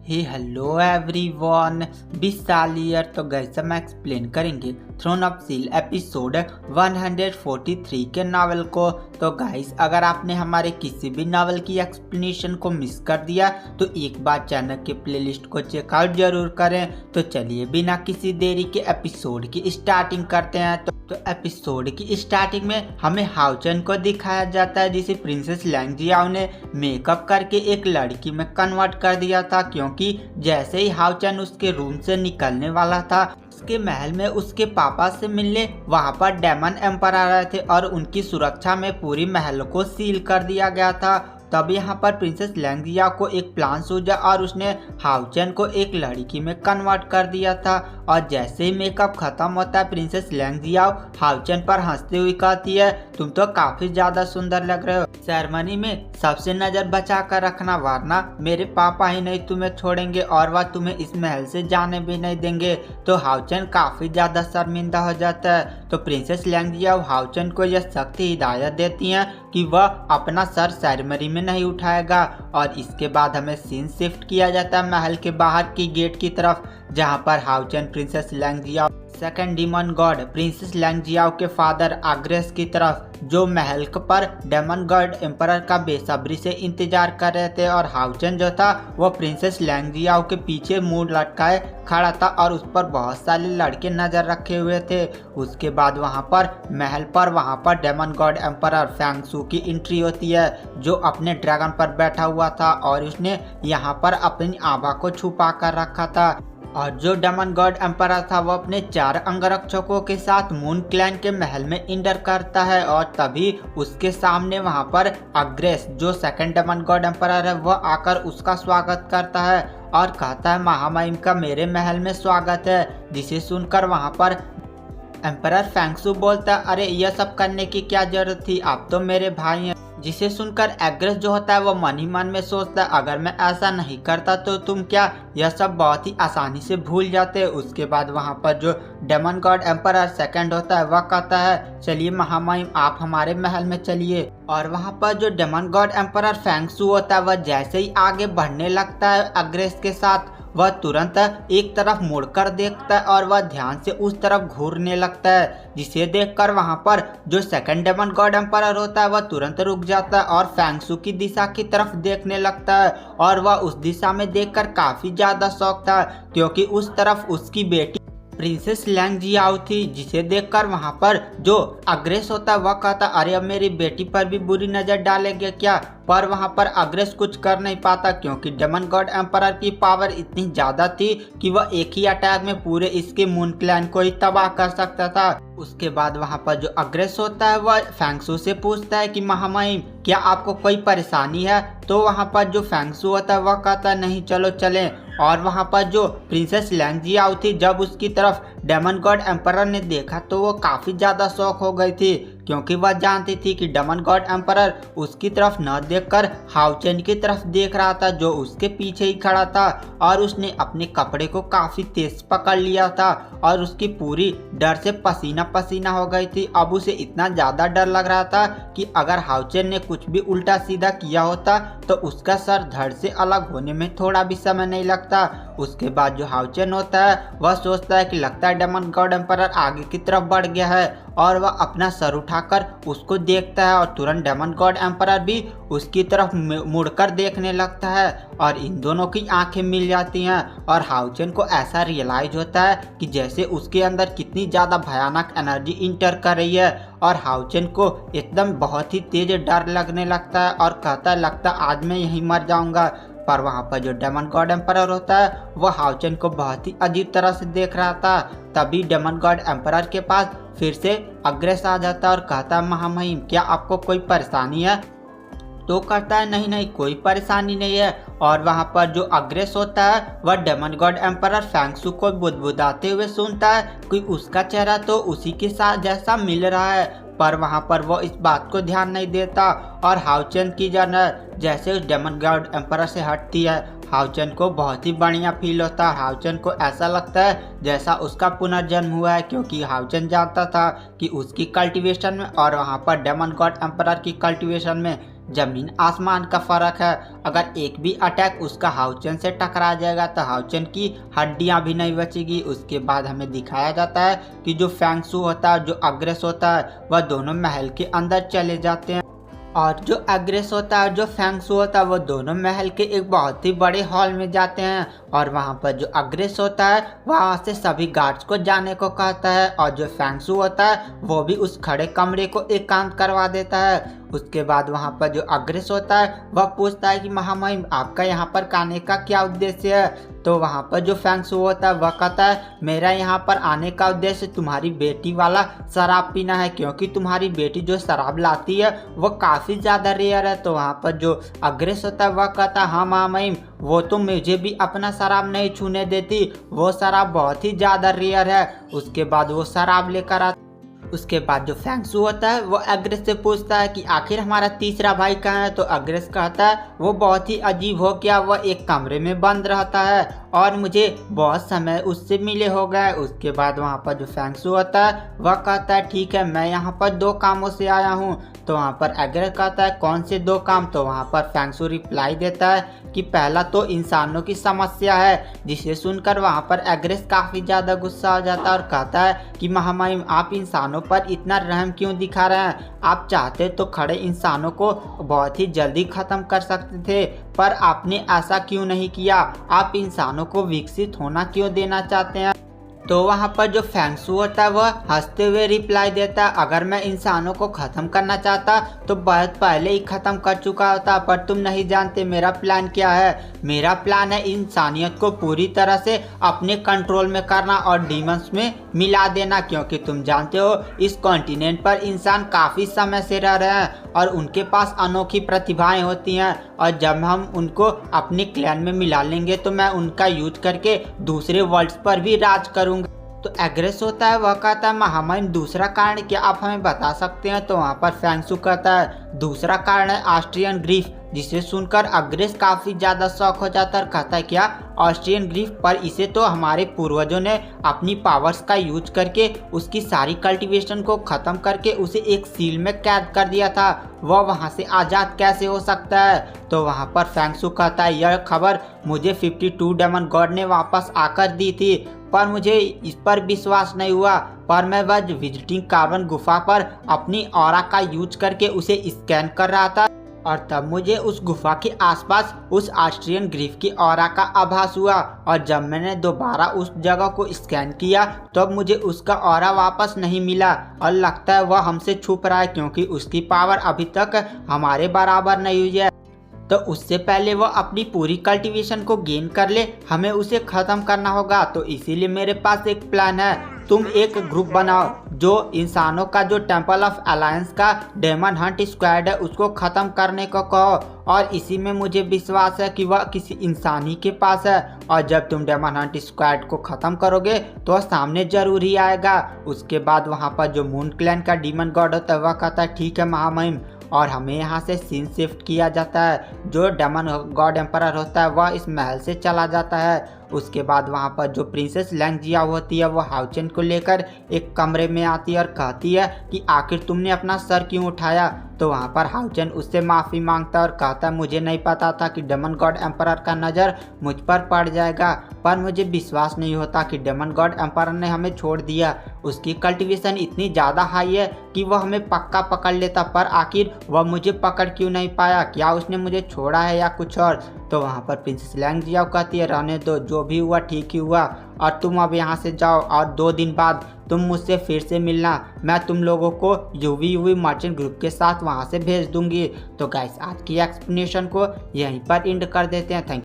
Hello everyone. 20 साल year तो gas हम एक्सप्लेन करेंगे थ्रोन ऑफ सील एपिसोड 143 के नावल को। तो गाइस अगर आपने हमारे किसी भी नावल की एक्सप्लेनेशन को मिस कर दिया तो एक बार चैनल के प्लेलिस्ट को चेकआउट जरूर करें। तो चलिए बिना किसी देरी के एपिसोड की स्टार्टिंग करते हैं। तो एपिसोड की स्टार्टिंग में हमें हाउचन को दिखाया जाता है जिसे प्रिंसेस लैंग जियाओ ने मेकअप करके एक लड़की में कन्वर्ट कर दिया था, क्योंकि जैसे ही हाउचन उसके रूम से निकलने वाला था उसके महल में उसके पापा से मिलने वहां पर डेमन एम्पर आ रहे थे और उनकी सुरक्षा में पूरी महल को सील कर दिया गया था। तब यहाँ पर प्रिंसेस लैंग जियाओ को एक प्लान सूझा और उसने हाउचन को एक लड़की में कन्वर्ट कर दिया था। और जैसे ही मेकअप खत्म होता है प्रिंसेस लैंग जियाओ हाउचन पर हंसते हुए कहती है, तुम तो काफी ज्यादा सुंदर लग रहे हो। सेरेमनी में सबसे नजर बचा कर रखना वरना मेरे पापा ही नहीं तुम्हें छोड़ेंगे और वह तुम्हें इस महल से जाने भी नहीं देंगे। तो हाउचन काफी ज्यादा शर्मिंदा हो जाता है। तो प्रिंसेस लैंग जियाओ हाउचन को यह सख्त हिदायत देती हैं कि वह अपना सर सेरेमनी में नहीं उठाएगा। और इसके बाद हमें सीन शिफ्ट किया जाता है महल के बाहर की गेट की तरफ, जहां पर हाउचन princess Lang Jiao second demon god princess Lang Jiao के फादर आग्रेस की तरफ, जो महल पर डेमन गॉड एम्परर का बेसब्री से इंतजार कर रहे थे। और हाउचन जो था वो प्रिंसेस लैंग जियाओ के पीछे मुंह लटकाए खड़ा था और उस पर बहुत सारे लड़के नजर रखे हुए थे। उसके बाद वहां पर डेमन गॉड एम्परर फैंग शू की एंट्री होती है, जो अपने ड्रैगन पर बैठा हुआ था और उसने यहाँ पर अपनी आभा को छुपा कर रखा था। और जो डेमन गॉड एम्परर था वो अपने 4 अंगरक्षकों के साथ मून क्लैन के महल में इंटर करता है। और तभी उसके सामने वहां पर अग्रेस जो सेकंड डेमन गॉड एम्परर है वह आकर उसका स्वागत करता है और कहता है महामहिम का मेरे महल में स्वागत है। जिसे सुनकर वहां पर एम्परर फैंग शू बोलता है, अरे यह सब करने की क्या जरूरत थी, आप तो मेरे भाई हैं। जिसे सुनकर एग्रेस जो होता है वो मन ही मन में सोचता है, अगर मैं ऐसा नहीं करता तो तुम क्या यह सब बहुत ही आसानी से भूल जाते। उसके बाद वहां पर जो डेमन गॉड एम्परर सेकंड होता है वह कहता है, चलिए महामहिम आप हमारे महल में चलिए। और वहां पर जो डेमन गॉड एम्परर फैंग शू होता है वह जैसे ही आगे बढ़ने लगता है एग्रेस के साथ, वह तुरंत एक तरफ मुड़कर देखता है और वह ध्यान से उस तरफ घूरने लगता है। जिसे देखकर वहां पर जो सेकंड डेमन गॉड एम्परर होता है वह तुरंत रुक जाता है और फैंग शू की दिशा की तरफ देखने लगता है। और वह उस दिशा में देखकर काफी ज्यादा शौक था, क्योंकि उस तरफ उसकी बेटी प्रिंसेस लैंग जियाओ थी। जिसे देखकर वहां पर जो अग्रेस होता है वह कहता, अरे अब मेरी बेटी पर भी बुरी नजर डालेंगे क्या। पर वहां पर अग्रेस कुछ कर नहीं पाता, क्योंकि डेमन गॉड एम्परर की पावर इतनी ज्यादा थी कि वह एक ही अटैक में पूरे इसके मून क्लैन को ही तबाह कर सकता था। उसके बाद वहां पर जो अग्रेस होता है वह फैंग शू से पूछता है कि महामहिम क्या आपको कोई परेशानी है। तो वहां पर जो फैंग शू होता है वह कहता है, नहीं चलो चलें। और वहां पर जो प्रिंसेस लैंग जियाओ थी जब उसकी तरफ डेमन गॉड एम्परर ने देखा तो वो काफी ज्यादा शौक हो गई थी, क्योंकि वह जानती थी कि डेमन गॉड एम्परर उसकी तरफ न देखकर हाउचन की तरफ देख रहा था, जो उसके पीछे ही खड़ा था। और उसने अपने कपड़े को काफी तेज पकड़ लिया था और उसकी पूरी डर से पसीना पसीना हो गई थी। अब उसे इतना ज्यादा डर लग रहा था कि अगर हाउचन ने कुछ भी उल्टा सीधा किया होता तो उसका सर धड़ से अलग होने में थोड़ा भी समय नहीं लगता। उसके बाद जो हाउचन होता है वह सोचता है कि लगता है डेमन गॉड एम्परर आगे की तरफ बढ़ गया है, और वह अपना सर उठाकर उसको देखता है और तुरंत डेमन गॉड एम्परर भी उसकी तरफ मुड़कर देखने लगता है और इन दोनों की आंखें मिल जाती हैं। और हाउचन को ऐसा रियलाइज होता है कि जैसे उसके अंदर कितनी ज़्यादा भयानक एनर्जी इंटर कर रही है और हाउचन को एकदम बहुत ही तेज डर लगने लगता है और कहता है, लगता आज मैं यहीं मर जाऊंगा। पर वहां पर जो डेमन गॉड एम्परर होता है वह हाउचन को बहुत ही अजीब तरह से देख रहा था। तभी डेमन गॉड एम्परर के पास फिर से अग्रेस आ जाता है और कहता, महामहिम क्या आपको कोई परेशानी है। तो कहता है, नहीं नहीं कोई परेशानी नहीं है। और वहां पर जो अग्रेस होता है वह डेमन गॉड एम्परर फैंग शू को बुदबुदाते हुए सुनता है कि उसका चेहरा तो उसी के साथ जैसा मिल रहा है। पर वहां पर वो इस बात को ध्यान नहीं देता और हाउचन की नजर जैसे उस डेमन गॉड एम्परर से हटती है हाउचन को बहुत ही बढ़िया फील होता है। हाउचन को ऐसा लगता है जैसा उसका पुनर्जन्म हुआ है, क्योंकि हाउचन जानता था कि उसकी कल्टीवेशन में और वहाँ पर डेमन गॉड एम्परर की कल्टीवेशन में जमीन आसमान का फर्क है। अगर एक भी अटैक उसका हाउचेन से टकरा जाएगा तो हाउचेन की हड्डियां भी नहीं बचेगी। उसके बाद हमें दिखाया जाता है कि जो फेंगशु होता है, जो अग्रेस होता है, वह दोनों महल के अंदर चले जाते हैं और जो अग्रेस होता है, जो फेंगशु होता है, वो दोनों महल के एक बहुत ही बड़े हॉल में जाते हैं और वहाँ पर जो अग्रेस होता है वहाँ से सभी गार्ड्स को जाने को कहता है और जो फेंगशु होता है वो भी उस खड़े कमरे को एकांत करवा देता है। उसके बाद वहाँ पर जो अग्रेस होता है वह पूछता है कि महामहिम आपका यहाँ पर आने का क्या उद्देश्य है। तो वहाँ पर जो फेंगशु होता है वह कहता है मेरा यहाँ पर आने का उद्देश्य तुम्हारी बेटी वाला शराब पीना है, क्योंकि तुम्हारी बेटी जो शराब लाती है वो काफ़ी ज़्यादा रेयर है। तो वहाँ पर जो अग्रेस होता है वह कहता है हाँ महामहिम, वो तो मुझे भी अपना शराब नहीं छूने देती, वो शराब बहुत ही ज़्यादा रेयर है। उसके बाद वो शराब लेकर आता। उसके बाद जो फेंगशु होता है वो अग्रेस से पूछता है कि आखिर हमारा तीसरा भाई कहाँ है। तो अग्रेस कहता है वो बहुत ही अजीब हो गया, वह एक कमरे में बंद रहता है और मुझे बहुत समय उससे मिले हो गए। उसके बाद वहाँ पर जो फेंगशु होता है वह कहता है ठीक है, मैं यहाँ पर 2 कामों से आया हूँ। तो वहाँ पर अग्रेस कहता है कौन से 2 काम। तो वहाँ पर फेंगशु रिप्लाई देता है कि पहला तो इंसानों की समस्या है, जिसे सुनकर वहाँ पर अग्रेस काफ़ी ज़्यादा गुस्सा हो जाता है और कहता है कि महामहिम आप इंसानों पर इतना रहम क्यों दिखा रहे हैं। आप चाहते तो खड़े इंसानों को बहुत ही जल्दी ख़त्म कर सकते थे, पर आपने ऐसा क्यों नहीं किया। आप इंसानों को विकसित होना क्यों देना चाहते हैं। तो वहाँ पर जो फेंगशु होता है वह हंसते हुए रिप्लाई देता है अगर मैं इंसानों को ख़त्म करना चाहता तो बहुत पहले ही ख़त्म कर चुका होता, पर तुम नहीं जानते मेरा प्लान क्या है। मेरा प्लान है इंसानियत को पूरी तरह से अपने कंट्रोल में करना और डीमंस में मिला देना, क्योंकि तुम जानते हो इस कॉन्टिनेंट पर इंसान काफ़ी समय से रह रहे हैं और उनके पास अनोखी प्रतिभाएं होती हैं और जब हम उनको अपने क्लैन में मिला लेंगे तो मैं उनका यूज करके दूसरे वर्ल्ड्स पर भी राज करूँगा। तो एग्रेस होता है वह कहता है महामहिम दूसरा कारण क्या आप हमें बता सकते हैं। तो वहाँ पर फेंगशु कहता है दूसरा कारण है ऑस्ट्रियन ग्रीफ, जिसे सुनकर अग्रेस काफ़ी ज़्यादा शौक हो जाता है और कहता है क्या ऑस्ट्रियन ग्रीफ, पर इसे तो हमारे पूर्वजों ने अपनी पावर्स का यूज करके उसकी सारी कल्टीवेशन को ख़त्म करके उसे एक सील में कैद कर दिया था, वह वहाँ से आज़ाद कैसे हो सकता है। तो वहाँ पर फेंगशु कहता है यह खबर मुझे 52 डेमन गॉड ने वापस आकर दी थी, पर मुझे इस पर विश्वास नहीं हुआ, पर मैं वह विजिटिंग कार्बन गुफा पर अपनी ऑरा का यूज करके उसे स्कैन कर रहा था और तब मुझे उस गुफा के आसपास उस ऑस्ट्रियन ग्रीफ की ऑरा का आभास हुआ और जब मैंने दोबारा उस जगह को स्कैन किया तब मुझे उसका ऑरा वापस नहीं मिला और लगता है वह हमसे छुप रहा है, क्योंकि उसकी पावर अभी तक हमारे बराबर नहीं हुई है। तो उससे पहले वो अपनी पूरी कल्टीवेशन को गेन कर ले, हमें उसे ख़त्म करना होगा। तो इसीलिए मेरे पास एक प्लान है, तुम एक ग्रुप बनाओ जो इंसानों का जो टेंपल ऑफ अलायंस का डेमन हंट स्क्वाड है उसको ख़त्म करने को कहो, और इसी में मुझे विश्वास है कि वह किसी इंसानी के पास है और जब तुम डेमन हंट स्क्वाड को ख़त्म करोगे तो सामने जरूर ही आएगा। उसके बाद वहाँ पर जो मून क्लैन का डीमन गॉड होता है वह कहता है ठीक है महामहिम, और हमें यहाँ से सीन शिफ्ट किया जाता है। जो डेमन गॉड एम्परर होता है वह इस महल से चला जाता है। उसके बाद वहाँ पर जो प्रिंसेस लैंगजिया होती है वो हाउचेन को लेकर एक कमरे में आती है और कहती है कि आखिर तुमने अपना सर क्यों उठाया। तो वहाँ पर हाउचेन उससे माफ़ी मांगता है और कहता है मुझे नहीं पता था कि डेमन गॉड एम्परर का नज़र मुझ पर पड़ जाएगा, पर मुझे विश्वास नहीं होता कि डेमन गॉड एम्परर ने हमें छोड़ दिया। उसकी कल्टीवेशन इतनी ज़्यादा हाई है कि वह हमें पक्का पकड़ लेता, पर आखिर वह मुझे पकड़ क्यों नहीं पाया, क्या उसने मुझे छोड़ा है या कुछ और। तो वहाँ पर प्रिंसेस लैंगजिया कहती है रहने दो, जो भी हुआ ठीक ही हुआ और तुम अब यहाँ से जाओ और 2 दिन बाद तुम मुझसे फिर से मिलना, मैं तुम लोगों को यूवी मर्चेंट ग्रुप के साथ वहाँ से भेज दूंगी। तो गाइस आज की एक्सप्लेनेशन को यहीं पर एंड कर देते हैं। थैंक